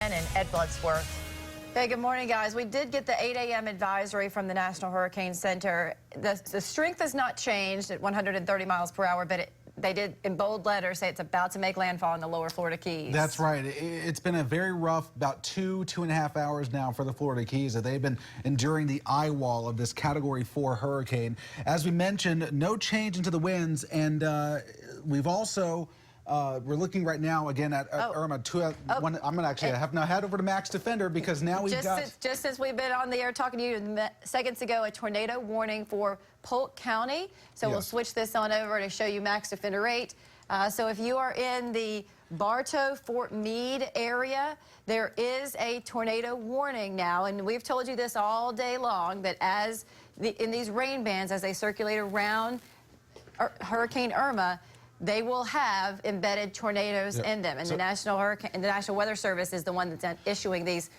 And Ed Bloodsworth. Hey, good morning, guys. We did get the 8 a.m. advisory from the National Hurricane Center. The strength has not changed at 130 miles per hour, but they did, in bold letters, say it's about to make landfall in the lower Florida Keys. That's right. It's been a very rough, about two and a half hours now for the Florida Keys. They've been enduring the eye wall of this Category 4 hurricane. As we mentioned, no change into the winds, and we've also... we're looking right now again at Irma. I'm going to actually have now head over to Max Defender because now we've just since we've been on the air talking to you seconds ago, a tornado warning for Polk County. So We'll switch this on over to show you Max Defender 8. So if you are in the Bartow, Fort Meade area, there is a tornado warning now, and we've told you this all day long, that in these rain bands, as they circulate around Hurricane Irma, they will have embedded tornadoes in them, and the National Weather Service is the one that's issuing these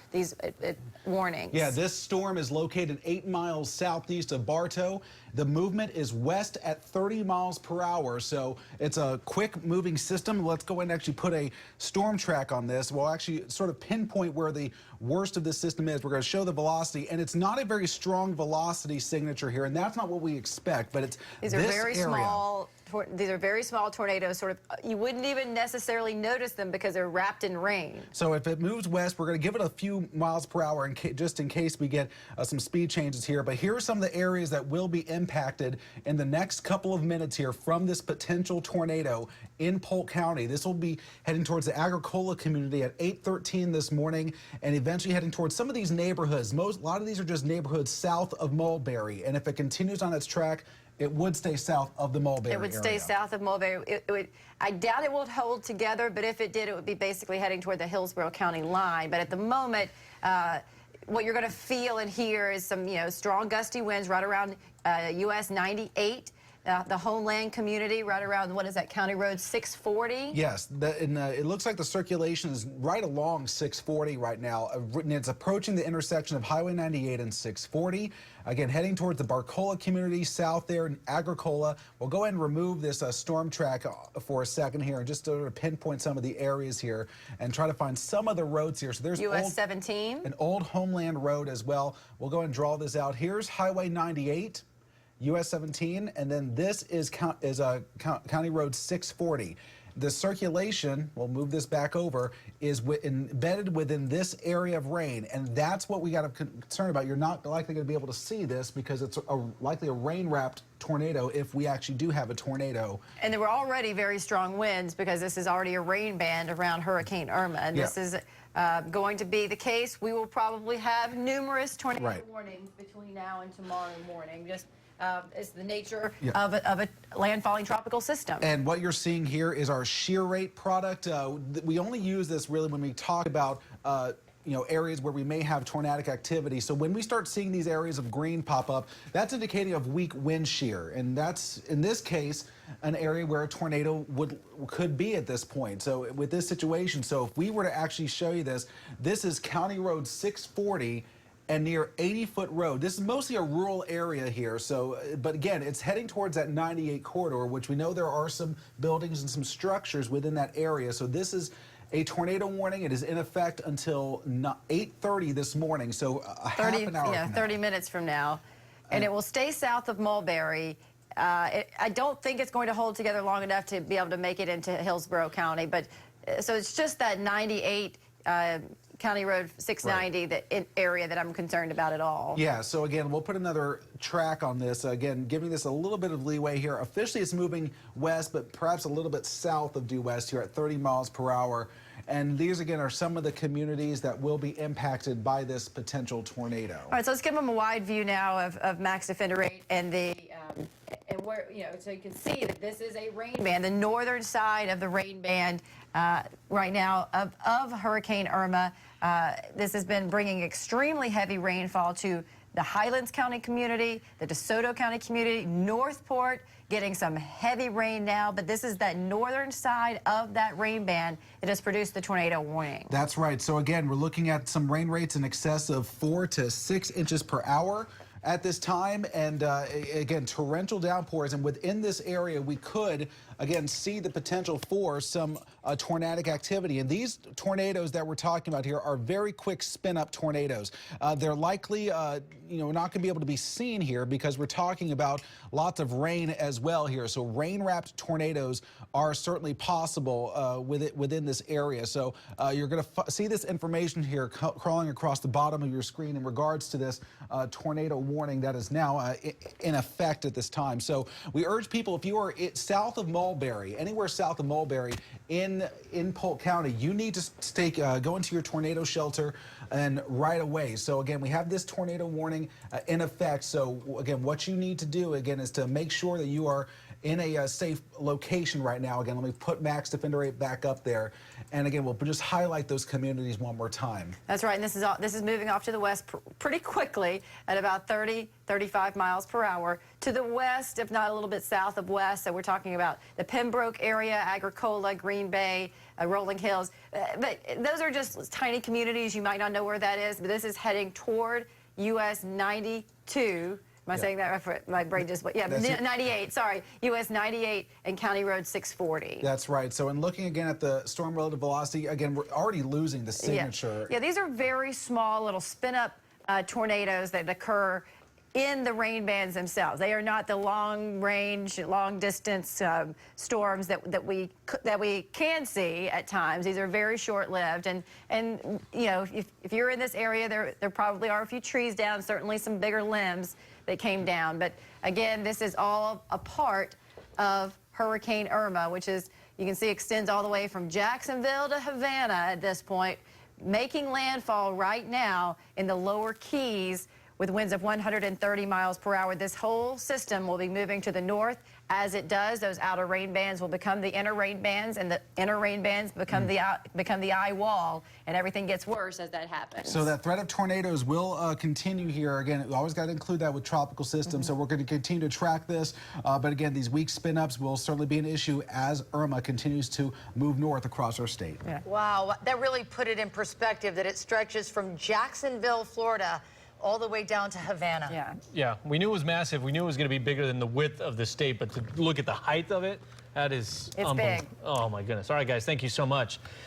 warnings. Yeah, this storm is located 8 miles southeast of Bartow. The movement is west at 30 miles per hour, so it's a quick moving system. Let's go ahead and actually put a storm track on this. We'll actually sort of pinpoint where the worst of this system is. We're going to show the velocity, and it's not a very strong velocity signature here, and that's not what we expect, but it's These are very small. These are very small tornadoes, sort of, you wouldn't even necessarily notice them because they're wrapped in rain. So if it moves west, we're going to give it a few miles per hour just in case we get some speed changes here. But here are some of the areas that will be impacted in the next couple of minutes here from this potential tornado in Polk County. This will be heading towards the Agricola community at 8:13 this morning and eventually heading towards some of these neighborhoods. A lot of these are just neighborhoods south of Mulberry. And if it continues on its track, it would stay south of the Mulberry area. It would stay south of Mulberry. I doubt it will hold together, but if it did, it would be basically heading toward the Hillsborough County line. But at the moment, what you're going to feel and hear is some, strong gusty winds right around US 98. The homeland community right around, what is that, County Road 640? Yes, it looks like the circulation is right along 640 right now. It's approaching the intersection of Highway 98 and 640. Again, heading towards the Barcola community south there in Agricola. We'll go ahead and remove this storm track for a second here and just to pinpoint some of the areas here and try to find some of the roads here. So there's US 17. An old homeland road as well. We'll go ahead and draw this out. Here's Highway 98. US 17, and then this is County Road 640. The circulation, we'll move this back over, is embedded within this area of rain, and that's what we got to concern about. You're not likely going to be able to see this because it's likely a rain-wrapped tornado if we actually do have a tornado. And there were already very strong winds because this is already a rain band around Hurricane Irma, and this is going to be the case. We will probably have numerous tornado warnings between now and tomorrow morning. It's the nature of a landfalling tropical system. And what you're seeing here is our shear rate product. We only use this really when we talk about areas where we may have tornadic activity. So when we start seeing these areas of green pop up, that's indicating of weak wind shear. And that's, in this case, an area where a tornado could be at this point. So with this situation, so if we were to actually show you this, this is County Road 640 and near 80-foot road. This is mostly a rural area here, but again, it's heading towards that 98 corridor, which we know there are some buildings and some structures within that area. So this is a tornado warning. It is in effect until 8:30 this morning, so half an hour from now. 30 minutes from now. And it will stay south of Mulberry. I don't think it's going to hold together long enough to be able to make it into Hillsborough County, but so it's just that 98 County Road 690 area that I'm concerned about at all. Yeah, so again, we'll put another track on this, again, giving this a little bit of leeway here. Officially, it's moving west, but perhaps a little bit south of due west here at 30 miles per hour. And these, again, are some of the communities that will be impacted by this potential tornado. All right, so let's give them a wide view now of Max Defender 8 and where, so you can see that this is a rain band, the northern side of the rain band right now of Hurricane Irma. This has been bringing extremely heavy rainfall to the Highlands County community, the DeSoto County community, Northport, getting some heavy rain now, but this is that northern side of that rain band that has produced the tornado warning. That's right. So again, we're looking at some rain rates in excess of 4 to 6 inches per hour. at this time, and again, torrential downpours, and within this area we could again, see the potential for some tornadic activity. And these tornadoes that we're talking about here are very quick spin-up tornadoes. They're likely, not going to be able to be seen here because we're talking about lots of rain as well here. So rain-wrapped tornadoes are certainly possible within this area. So you're going to see this information here crawling across the bottom of your screen in regards to this tornado warning that is now in effect at this time. So we urge people, if you are south of Mulberry, anywhere south of Mulberry in Polk County, you need to go into your tornado shelter and right away. So again, we have this tornado warning in effect. So again, what you need to do again is to make sure that you are in a safe location right now. Again, let me put Max Defender 8 back up there. And again, we'll just highlight those communities one more time. That's right. And this is moving off to the west pretty quickly at about 30, 35 miles per hour. To the west, if not a little bit south of west. So we're talking about the Pembroke area, Agricola, Green Bay, Rolling Hills. But those are just tiny communities. You might not know where that is, but this is heading toward US 92. Am I saying that right? My brain just, yeah, 98, sorry. US 98 and County Road 640. That's right. So in looking again at the storm relative velocity, again, we're already losing the signature. Yeah, these are very small little spin-up tornadoes that occur in the rain bands themselves. They are not the long-range, long-distance storms that we can see at times. These are very short-lived, and if you're in this area, there probably are a few trees down, certainly some bigger limbs that came down. But again, this is all a part of Hurricane Irma, which is, you can see, extends all the way from Jacksonville to Havana at this point, making landfall right now in the lower Keys with winds of 130 miles per hour. This whole system will be moving to the north. As it does, those outer rain bands will become the inner rain bands, and the inner rain bands become the eye wall, and everything gets worse as that happens. So that threat of tornadoes will continue here. Again, we always got to include that with tropical systems, so we're going to continue to track this. But again, these weak spin-ups will certainly be an issue as Irma continues to move north across our state. Yeah. Wow, that really put it in perspective that it stretches from Jacksonville, Florida, all the way down to Havana. Yeah, we knew it was massive. We knew it was going to be bigger than the width of the state, but to look at the height of it, that is it's big. Oh my goodness. All right, guys, thank you so much.